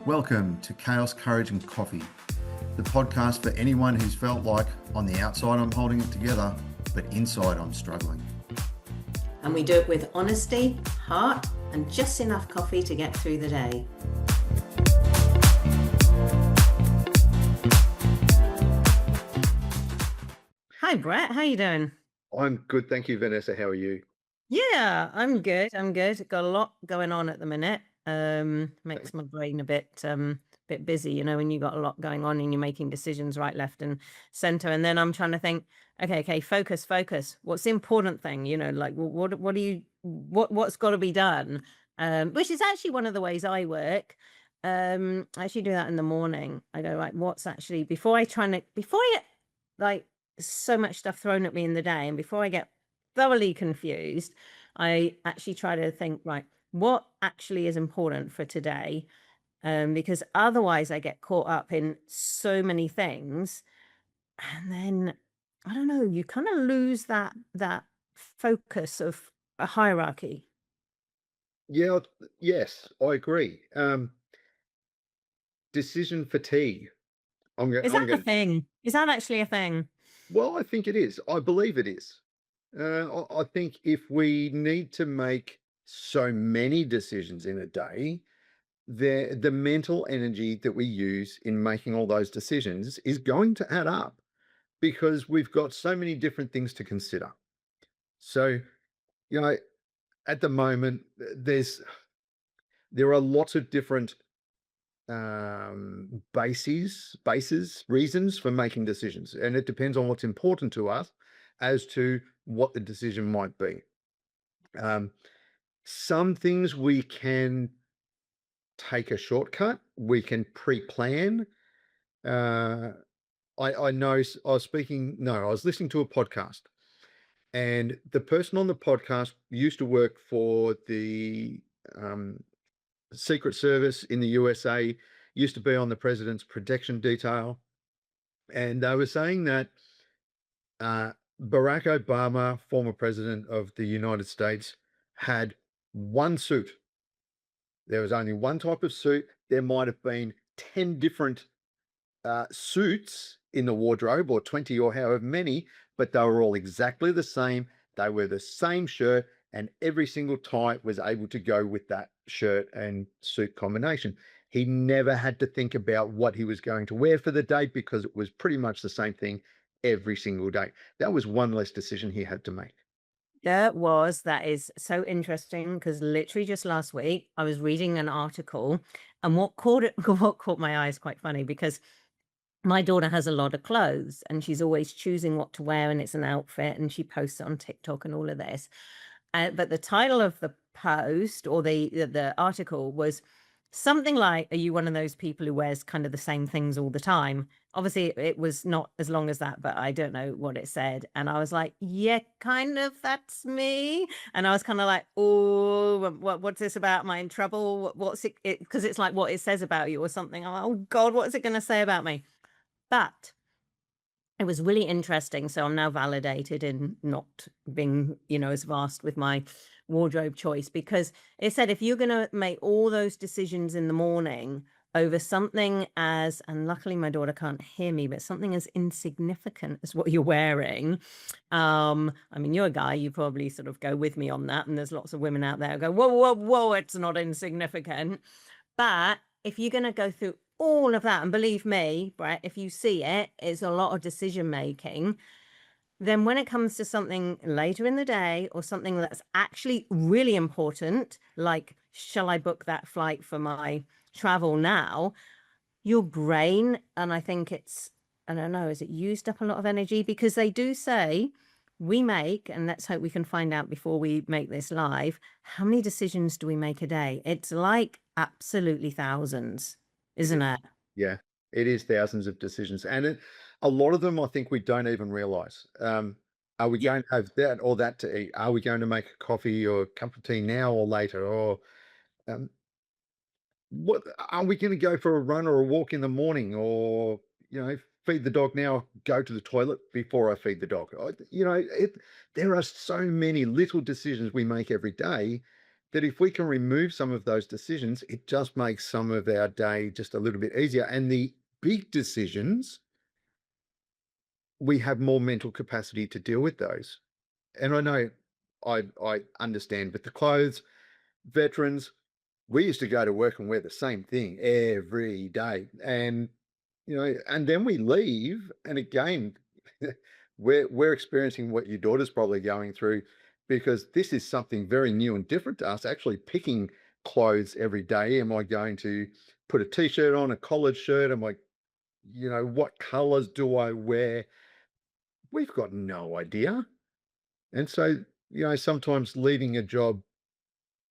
Welcome to Chaos, Courage and Coffee, the podcast for anyone who's felt like on the outside I'm holding it together, but inside I'm struggling. And we do it with honesty, heart, and just enough coffee to get through the day. Hi, Brett. How you doing? I'm good, thank you, Vanessa. How are you? Yeah, I'm good. Got a lot going on at the minute. Makes my brain a bit busy, you know, when you got a lot going on and you're making decisions right, left, and center. And then I'm trying to think, okay, focus. What's the important thing? You know, like what's got to be done? Which is actually one of the ways I work. I actually do that in the morning. I go, right, what's actually before I get like so much stuff thrown at me in the day, and before I get thoroughly confused, I actually try to think, right, what actually is important for today? Because otherwise I get caught up in so many things, and then I don't know, you kind of lose that focus of a hierarchy. Yeah, yes, I agree. Decision fatigue. Is I'm that a going. thing? Is that actually a thing? Well, I think it is. I believe it is. I think if we need to make so many decisions in a day, the mental energy that we use in making all those decisions is going to add up because we've got so many different things to consider. So, you know, at the moment, there are lots of different reasons for making decisions, and it depends on what's important to us as to what the decision might be. Um, some things we can take a shortcut, we can pre-plan. Uh, I know I was speaking, no, I was listening to a podcast, and the person on the podcast used to work for the um, Secret Service in the USA, used to be on the president's protection detail. And they were saying that uh, Barack Obama, former president of the United States, had one suit. There was only one type of suit. There might have been 10 different suits in the wardrobe, or 20 or however many, but they were all exactly the same. They were the same shirt, and every single tie was able to go with that shirt and suit combination. He never had to think about what he was going to wear for the day because it was pretty much the same thing every single day. That was one less decision he had to make. That is so interesting because literally just last week I was reading an article, and what caught my eye is quite funny because my daughter has a lot of clothes and she's always choosing what to wear, and it's an outfit, and she posts it on TikTok and all of this. But the title of the post, or the article, was something like, "Are you one of those people who wears kind of the same things all the time?" Obviously, it was not as long as that, but I don't know what it said. And I was like, "Yeah, kind of. That's me." And I was kind of like, "Oh, what's this about? Am I in trouble? What's it?" Because it's like what it says about you or something. I'm like, "Oh God, what is it going to say about me?" But it was really interesting. So I'm now validated in not being, as vast with my wardrobe choice, because it said if you're going to make all those decisions in the morning over something as, and luckily my daughter can't hear me, but something as insignificant as what you're wearing. I mean, you're a guy, you probably sort of go with me on that. And there's lots of women out there who go, whoa, it's not insignificant. But if you're going to go through all of that, and believe me, Brett, if you see it, it's a lot of decision making. Then when it comes to something later in the day or something that's actually really important, like, shall I book that flight for my travel now? Your brain, and I think I don't know, is it used up a lot of energy? Because they do say we make, and let's hope we can find out before we make this live, how many decisions do we make a day? It's like absolutely thousands, It isn't is. it? Yeah, it is thousands of decisions. And a lot of them I think we don't even realize. Are we Yeah. going to have that or that to eat? Are we going to make a coffee or a cup of tea now or later? Or um, what are we going to go for a run or a walk in the morning? Or, feed the dog now, go to the toilet before I feed the dog. There are so many little decisions we make every day that if we can remove some of those decisions, it just makes some of our day just a little bit easier. And the big decisions, we have more mental capacity to deal with those. And I know I understand with the clothes, veterans, we used to go to work and wear the same thing every day. And and then we leave, and again, we're experiencing what your daughter's probably going through, because this is something very new and different to us, actually picking clothes every day. Am I going to put a t-shirt on, a collared shirt? Am I, what colors do I wear? We've got no idea. And so, sometimes leaving a job,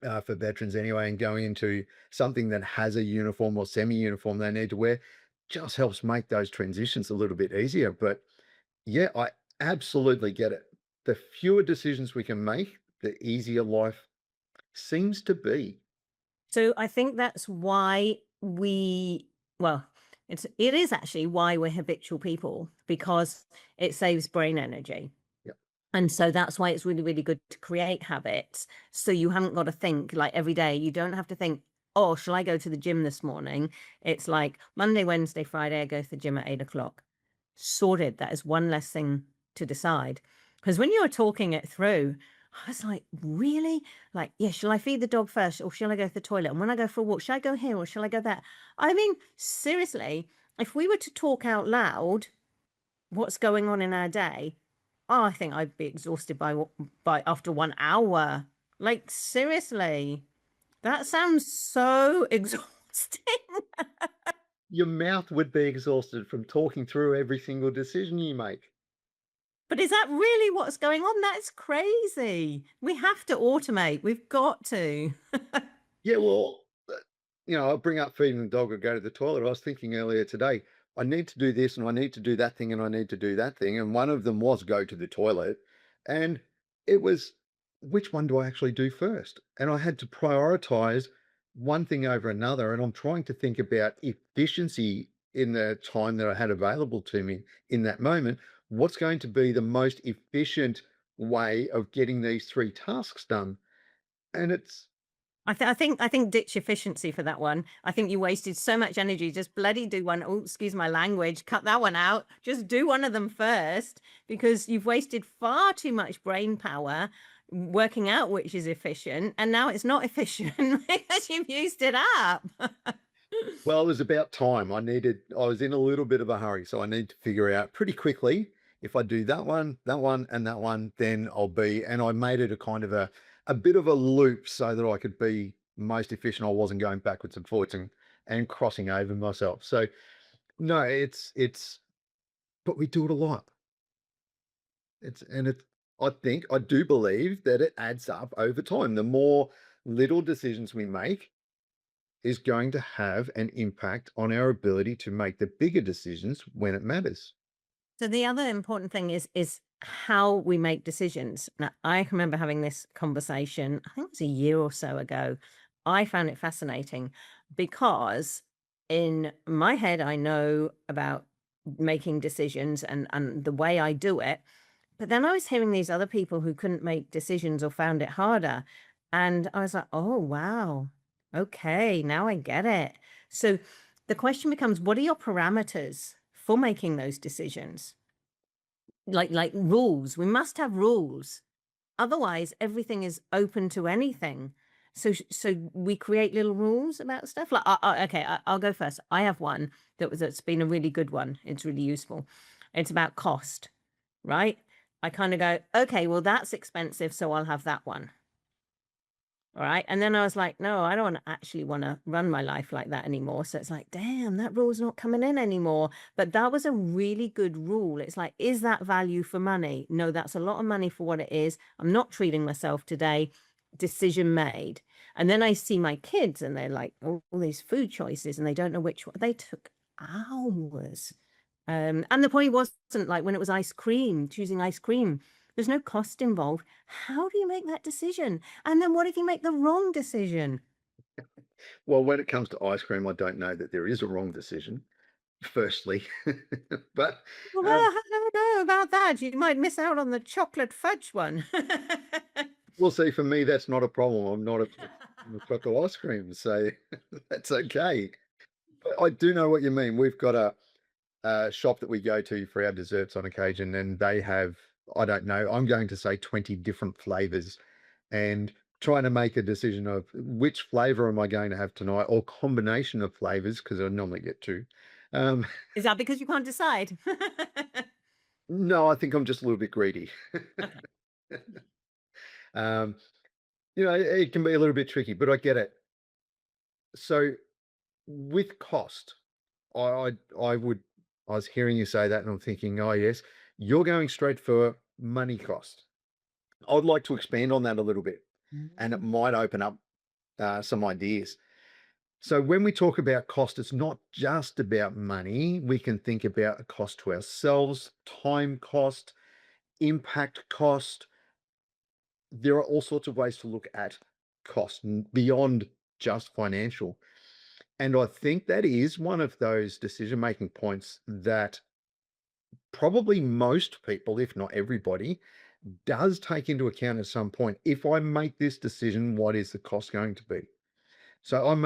for veterans anyway, and going into something that has a uniform or semi-uniform they need to wear, just helps make those transitions a little bit easier. But yeah, I absolutely get it. The fewer decisions we can make, the easier life seems to be. So I think that's why well, it is actually why we're habitual people, because it saves brain energy. Yeah. And so that's why it's really, really good to create habits. So you haven't got to think like every day. You don't have to think, oh, shall I go to the gym this morning? It's like Monday, Wednesday, Friday, I go to the gym at 8 o'clock. Sorted. That is one less thing to decide. Because when you were talking it through, I was like, really? Like, yeah, shall I feed the dog first, or shall I go to the toilet? And when I go for a walk, shall I go here or shall I go there? I mean, seriously, if we were to talk out loud what's going on in our day, oh, I think I'd be exhausted by after 1 hour. Like, seriously, that sounds so exhausting. Your mouth would be exhausted from talking through every single decision you make. But is that really what's going on? That's crazy. We have to automate. We've got to. Yeah, well, I'll bring up feeding the dog or go to the toilet. I was thinking earlier today, I need to do this and I need to do that thing and I need to do that thing. And one of them was go to the toilet. And it was, which one do I actually do first? And I had to prioritize one thing over another. And I'm trying to think about efficiency in the time that I had available to me in that moment. What's going to be the most efficient way of getting these three tasks done? And it's, I think ditch efficiency for that one. I think you wasted so much energy. Just bloody do one. Oh, excuse my language. Cut that one out. Just do one of them first, because you've wasted far too much brain power working out which is efficient, and now it's not efficient because you've used it up. well, it was about time. I was in a little bit of a hurry. So I need to figure out pretty quickly, if I do that one, and that one, then and I made it a kind of a bit of a loop so that I could be most efficient. I wasn't going backwards and forwards and crossing over myself. So no, but we do it a lot. I do believe that it adds up over time. The more little decisions we make is going to have an impact on our ability to make the bigger decisions when it matters. So the other important thing is how we make decisions. Now, I remember having this conversation, I think it was a year or so ago. I found it fascinating because in my head, I know about making decisions and the way I do it. But then I was hearing these other people who couldn't make decisions or found it harder. And I was like, oh, wow. Okay, now I get it. So the question becomes, what are your parameters for making those decisions? Like rules. We must have rules. Otherwise, everything is open to anything. So we create little rules about stuff. Like, okay, I'll go first. I have one that's been a really good one. It's really useful. It's about cost, right? I kind of go, okay, well, that's expensive, so I'll have that one. All right. And then I was like, no, I don't actually want to run my life like that anymore. So it's like, damn, that rule's not coming in anymore. But that was a really good rule. It's like, is that value for money? No, that's a lot of money for what it is. I'm not treating myself today. Decision made. And then I see my kids and they're like, all these food choices and they don't know which one. They took hours. And the point wasn't like when it was ice cream, choosing ice cream. There's no cost involved. How do you make that decision? And then what if you make the wrong decision? Well, when it comes to ice cream, I don't know that there is a wrong decision, firstly. But Well, um, I don't know about that. You might miss out on the chocolate fudge one. we'll see. For me, that's not a problem. chocolate ice cream, so that's okay. But I do know what you mean. We've got a shop that we go to for our desserts on occasion, and they have, I don't know, I'm going to say 20 different flavors, and trying to make a decision of which flavor am I going to have tonight, or combination of flavors, because I normally get two. Um, Is that because you can't decide? no, I think I'm just a little bit greedy. Okay. um, it can be a little bit tricky, but I get it. So with cost, I I I would I was hearing you say that and I'm thinking, "Oh, yes, you're going straight for money cost." I'd like to expand on that a little bit, and it Mm. might open up, some ideas. So when we talk about cost, it's not just about money. We can think about a cost to ourselves, time cost, impact cost. There are all sorts of ways to look at cost beyond just financial. And I think that is one of those decision-making points that probably most people, if not everybody, does take into account at some point. If I make this decision, what is the cost going to be? So I'm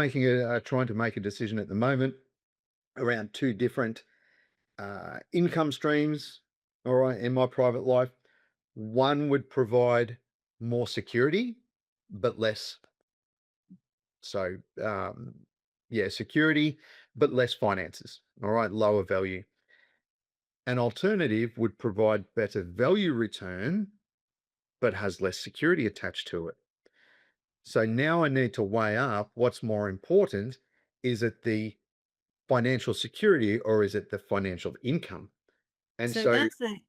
trying to make a decision at the moment around two different income streams. All right, in my private life, one would provide more security, but less. So, yeah, security, but less finances. All right, lower value. An alternative would provide better value return, but has less security attached to it. So now I need to weigh up what's more important. Is it the financial security or is it the financial income? And So so, that's the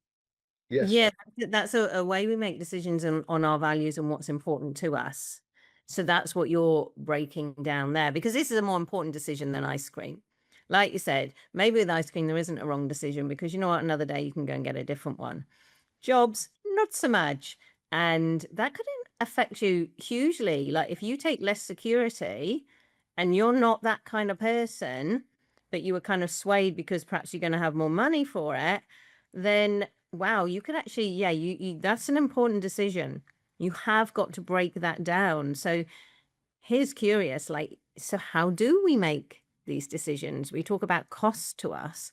yes, yeah, that's a way we make decisions on our values and what's important to us. So that's what you're breaking down there, because this is a more important decision than ice cream. Like you said, maybe with ice cream there isn't a wrong decision because you know what, another day you can go and get a different one. Jobs, not so much. And that could affect you hugely. Like if you take less security and you're not that kind of person, but you were kind of swayed because perhaps you're going to have more money for it, then wow, you could actually, yeah, you that's an important decision. You have got to break that down. So here's curious, like, so how do we make these decisions? We talk about cost to us.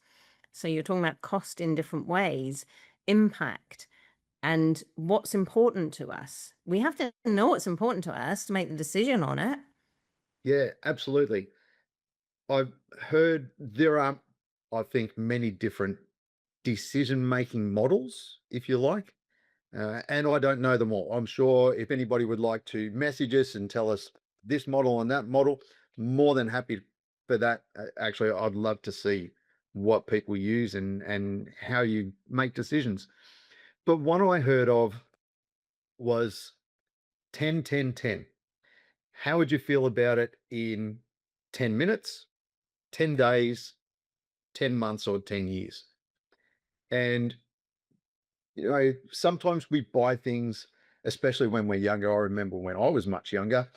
So you're talking about cost in different ways, impact and what's important to us. We have to know what's important to us to make the decision on it. yeah, absolutely. I've heard there are, I think, many different decision making models, if you like. And I don't know them all. I'm sure if anybody would like to message us and tell us this model and that model, more than happy for that. Actually, I'd love to see what people use and how you make decisions. But one I heard of was 10, 10, 10. How would you feel about it in 10 minutes, 10 days, 10 months, or 10 years? And sometimes we buy things, especially when we're younger. I remember when I was much younger,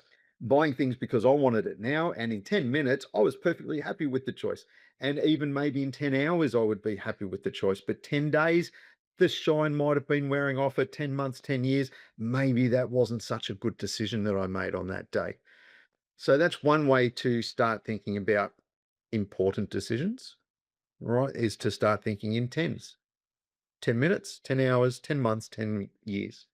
buying things because I wanted it now. And in 10 minutes, I was perfectly happy with the choice. And even maybe in 10 hours, I would be happy with the choice. But 10 days, the shine might have been wearing off at 10 months, 10 years. Maybe that wasn't such a good decision that I made on that day. So that's one way to start thinking about important decisions, right? Is to start thinking in tens. 10 minutes, 10 hours, 10 months, 10 years.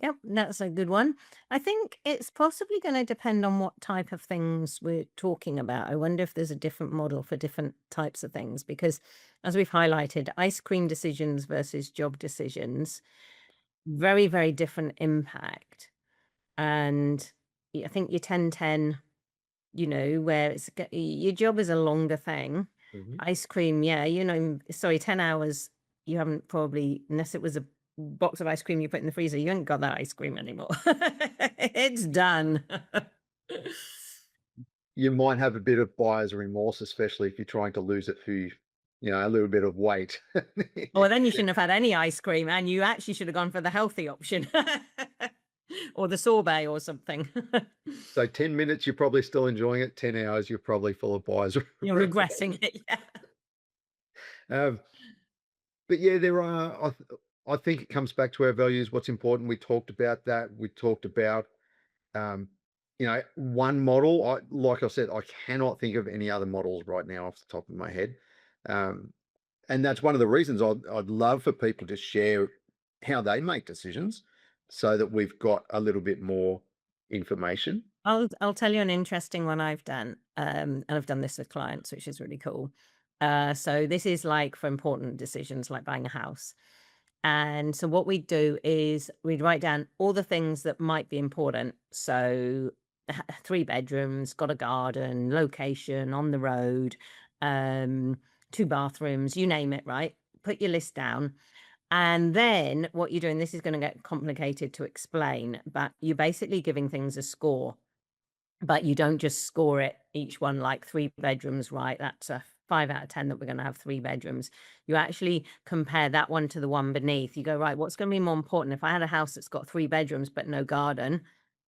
Yep, that's a good one. I think it's possibly going to depend on what type of things we're talking about. I wonder if there's a different model for different types of things, because as we've highlighted, ice cream decisions versus job decisions, very, very different impact. And I think your 10-10, where your job is a longer thing. Mhm. Ice cream, yeah, sorry, 10 hours, you haven't probably, unless it was a box of ice cream you put in the freezer, you haven't got that ice cream anymore. It's done. You might have a bit of buyer's remorse, especially if you're trying to lose it for a little bit of weight. Well, then you shouldn't have had any ice cream, and you actually should have gone for the healthy option or the sorbet or something. So 10 minutes, you're probably still enjoying it. 10 hours, you're probably full of buyer's You're remorse. regretting it. Yeah. Um, but yeah, I think it comes back to our values. What's important? We talked about that. We talked about um, one model. Like I said, I cannot think of any other models right now off the top of my head. Um, and that's one of the reasons I'd love for people to share how they make decisions so that we've got a little bit more information. I'll tell you an interesting one I've done, and I've done this with clients, which is really cool. So this is like for important decisions, like buying a house. And so what we do is we'd write down all the things that might be important. So 3 bedrooms, got a garden, location, on the road, um, 2 bathrooms, you name it, right? Put your list down. And then what you're doing, this is going to get complicated to explain, but you're basically giving things a score. But you don't just score it each one like 3 bedrooms, right? That's a 5 out of 10 that we're gonna have 3 bedrooms. You actually compare that one to the one beneath. You go, right, what's gonna be more important? If I had a house that's got 3 bedrooms but no garden,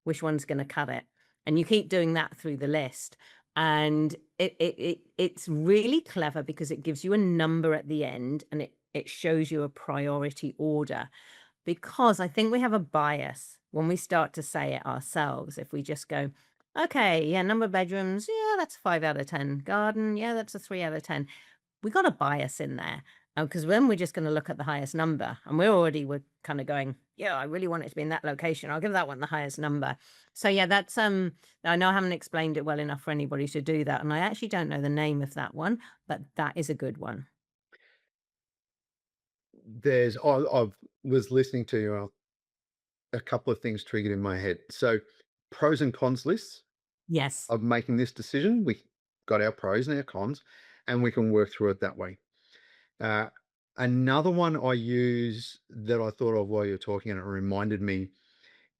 which one's gonna cut it? And you keep doing that through the list. And it's really clever because it gives you a number at the end and it shows you a priority order. Because I think we have a bias when we start to say it ourselves. If we just go, okay, yeah, number of bedrooms, yeah, that's a 5 out of 10. Garden, yeah, that's a 3 out of 10. We got a bias in there. Because then we're just going to look at the highest number. And we're kind of going, yeah, I really want it to be in that location. I'll give that one the highest number. So yeah, that's I know I haven't explained it well enough for anybody to do that. And I actually don't know the name of that one, but that is a good one. I was listening to you, a couple of things triggered in my head. So, pros and cons lists Yes. of making this decision. We got our pros and our cons, and we can work through it that way. Uh, Another one I use that I thought of while you're talking, and it reminded me,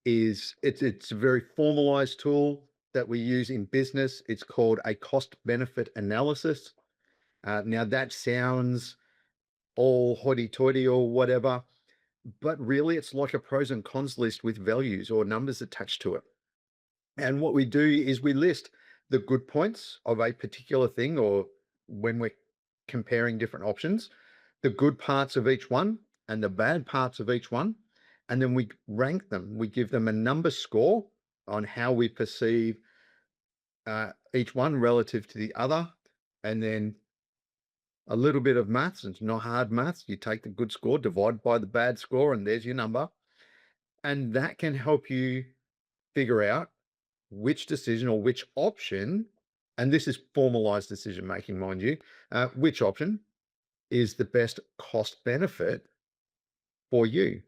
is it's a very formalized tool that we use in business. It's called a cost benefit analysis. Now that sounds all hoity-toity or whatever, but really it's like a pros and cons list with values or numbers attached to it. And what we do is we list the good points of a particular thing, or when we're comparing different options, the good parts of each one and the bad parts of each one. And then we rank them. We give them a number score on how we perceive each one relative to the other. And then a little bit of maths. It's not hard maths. You take the good score, divide by the bad score, and there's your number. And that can help you figure out which decision or which option, and this is formalized decision making, mind you, which option is the best cost benefit for you.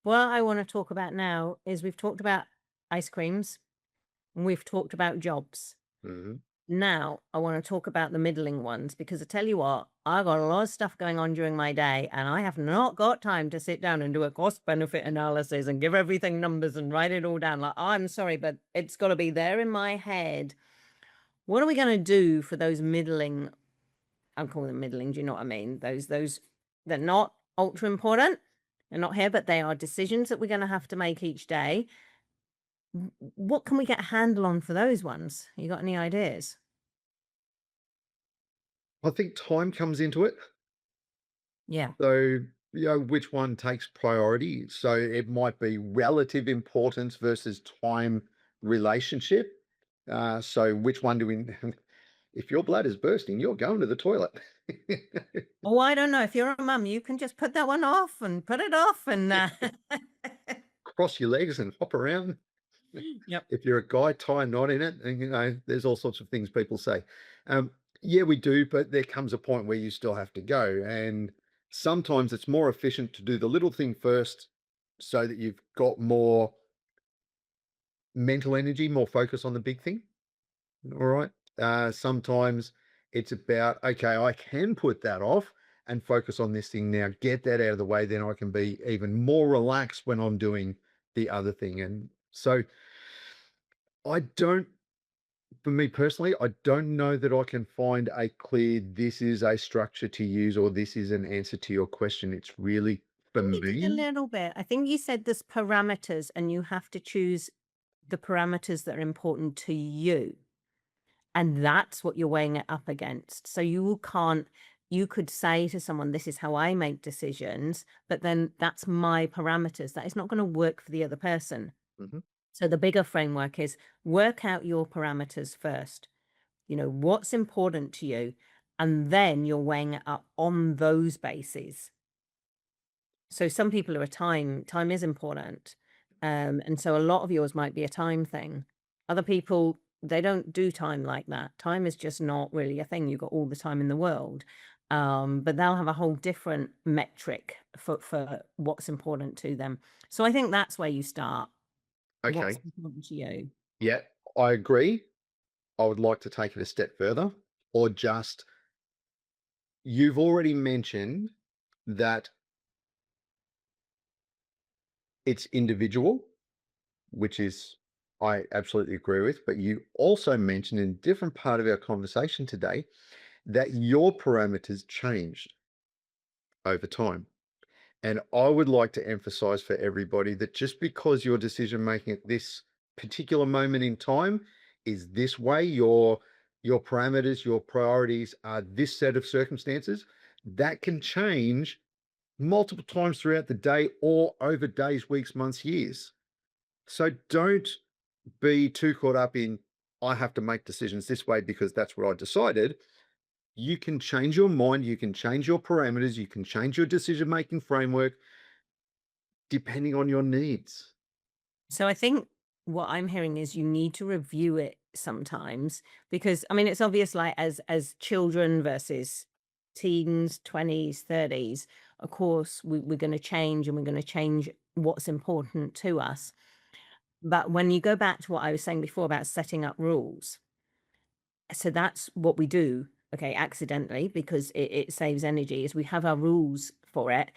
What I want to talk about now is we've talked about ice creams and we've talked about jobs. Mhm. Now, I want to talk about the middling ones because I tell you what, I've got a lot of stuff going on during my day and I have not got time to sit down and do a cost benefit analysis and give everything numbers and write it all down. Like, I'm sorry, but it's got to be there in my head. What are we going to do for those middling? I'm calling them middling. Do you know what I mean? Those, they're not ultra important. They're not here, but they are decisions that we're going to have to make each day. What can we get a handle on for those ones? You got any ideas? I think time comes into it. Yeah. So, which one takes priority? So it might be relative importance versus time relationship. So which one do we, if your bladder's bursting, you're going to the toilet. Oh, I don't know. If you're a mum, you can just put that one off and put it off and Cross your legs and hop around. Yep. If you're a guy, tie a knot in it, and there's all sorts of things people say. Um, yeah, we do, but there comes a point where you still have to go, and sometimes it's more efficient to do the little thing first, so that you've got more mental energy, more focus on the big thing. All right. Sometimes it's about, okay, I can put that off and focus on this thing now. Get that out of the way, then I can be even more relaxed when I'm doing the other thing. And so I don't for me personally, I don't know that I can find a clear, this is a structure to use or this is an answer to your question. It's really for think it's a me. little bit. I think you said there's parameters and you have to choose the parameters that are important to you. And that's what you're weighing it up against. So you could say to someone, this is how I make decisions, but then that's my parameters. That is not going to work for the other person. Mhm. So the bigger framework is work out your parameters first. What's important to you, and then you're weighing it up on those bases. So some people are time is important. And so a lot of yours might be a time thing. Other people, they don't do time like that. Time is just not really a thing. You've got all the time in the world. But they'll have a whole different metric for what's important to them. So I think that's where you start. What's Okay. important to you? Yeah, I agree. I would like to take it a step further, or just, you've already mentioned that it's individual, which is, I absolutely agree with. But you also mentioned in a different part of our conversation today that your parameters changed over time. And I would like to emphasize for everybody that just because your decision making at this particular moment in time is this way, your parameters, your priorities are this set of circumstances, that can change multiple times throughout the day or over days, weeks, months, years. So don't be too caught up in, I have to make decisions this way because that's what I decided. You can change your mind, you can change your parameters, you can change your decision making framework depending on your needs. So I think what I'm hearing is you need to review it sometimes, because I mean it's obvious, like as children versus teens, 20s, 30s, of course we're going to change, and we're going to change what's important to us. But when you go back to what I was saying before about setting up rules, so that's what we do, okay, accidentally, because it saves energy, is we have our rules for it.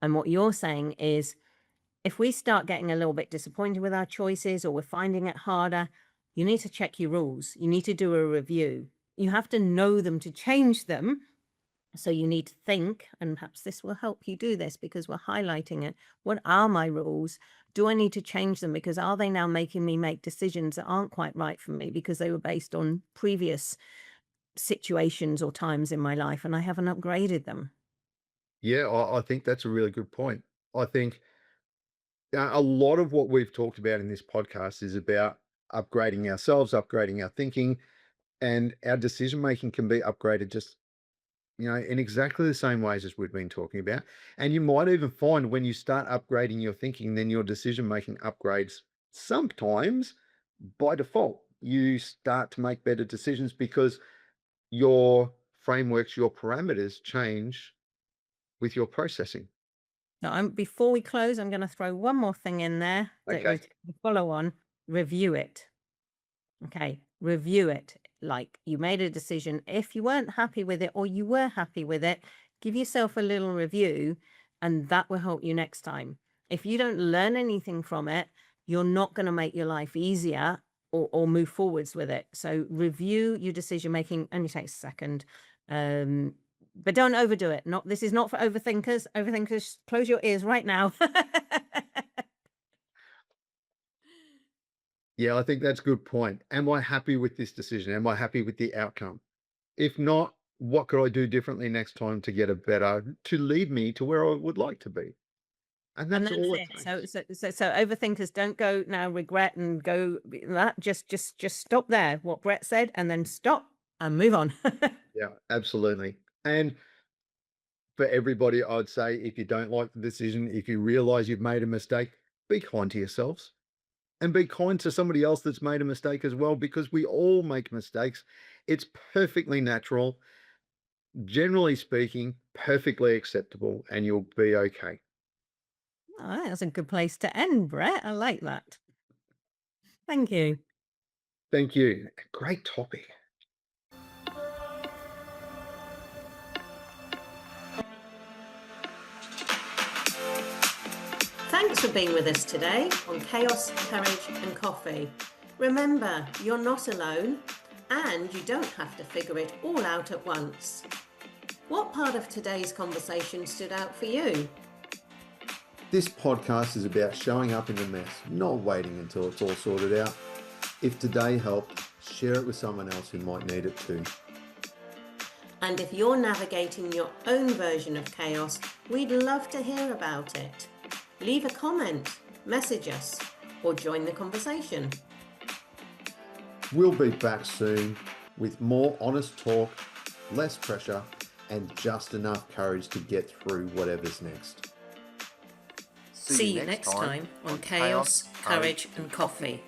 And what you're saying is, if we start getting a little bit disappointed with our choices, or we're finding it harder, you need to check your rules. You need to do a review. You have to know them to change them. So you need to think, and perhaps this will help you do this because we're highlighting it. What are my rules? Do I need to change them? Because are they now making me make decisions that aren't quite right for me because they were based on previous situations or times in my life and I haven't upgraded them? Yeah, I think that's a really good point. I think a lot of what we've talked about in this podcast is about upgrading ourselves, upgrading our thinking, and our decision making can be upgraded just, in exactly the same ways as we've been talking about. And you might even find when you start upgrading your thinking, then your decision making upgrades sometimes by default. You start to make better decisions because your frameworks, your parameters change with your processing. Now, before we close, I'm going to throw one more thing in there that Okay. was follow on. Review it. Okay, review it. Like, you made a decision. If you weren't happy with it, or you were happy with it, give yourself a little review, and that will help you next time. If you don't learn anything from it, you're not going to make your life easier, or move forwards with it. So review your decision making. Only takes a second. But don't overdo it. This is not for overthinkers. Overthinkers, close your ears right now. Yeah, I think that's a good point. Am I happy with this decision? Am I happy with the outcome? If not, what could I do differently next time to get a better, to lead me to where I would like to be? And And that's that's all it it. So, takes. so overthinkers, don't go now regret and go that. Just stop there. What Brett said, and then stop and move on. Yeah, absolutely. And for everybody, I'd say if you don't like the decision, if you realize you've made a mistake, be kind to yourselves and be kind to somebody else that's made a mistake as well, because we all make mistakes. It's perfectly natural, generally speaking, perfectly acceptable, and you'll be okay. All right, that's a good place to end, Brett. I like that. Thank you. Thank you. Great topic. Thanks for being with us today on Chaos, Courage and Coffee. Remember, you're not alone, and you don't have to figure it all out at once. What part of today's conversation stood out for you? This podcast is about showing up in the mess, not waiting until it's all sorted out. If today helped, share it with someone else who might need it too. And if you're navigating your own version of chaos, we'd love to hear about it. Leave a comment, message us, or join the conversation. We'll be back soon with more honest talk, less pressure, and just enough courage to get through whatever's next. See you next time on Chaos, Courage and Coffee.